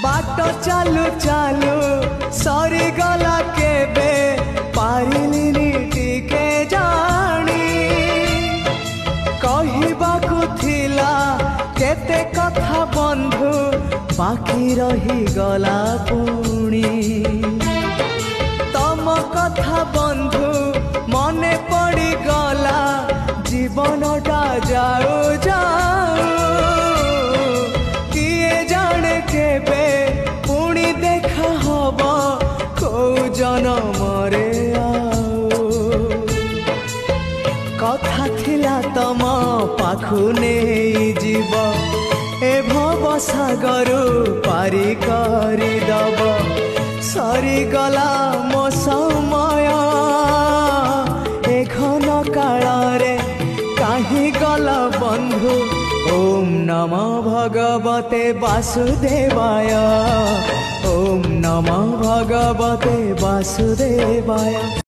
बाट चालू चालू सरी गला केबे पारिलिनी टिके जानी कहिबाकु थिला केते कथा बंधु बाकी रही गला पुणी तम कथा बंधु मने पड़ी गला जीवनटा जाऊ जाऊ किए जाने केबे पुणी देखा हब को जनमरे कथा थिला तम पाखु नहीं जीव ए भव सागर पारी करी दब सरी गला मो समय ए घन काल रे काहे गला बंधु। ओम नमो भगवते वासुदेवाय ओम नमो भगवते वासुदेवाय।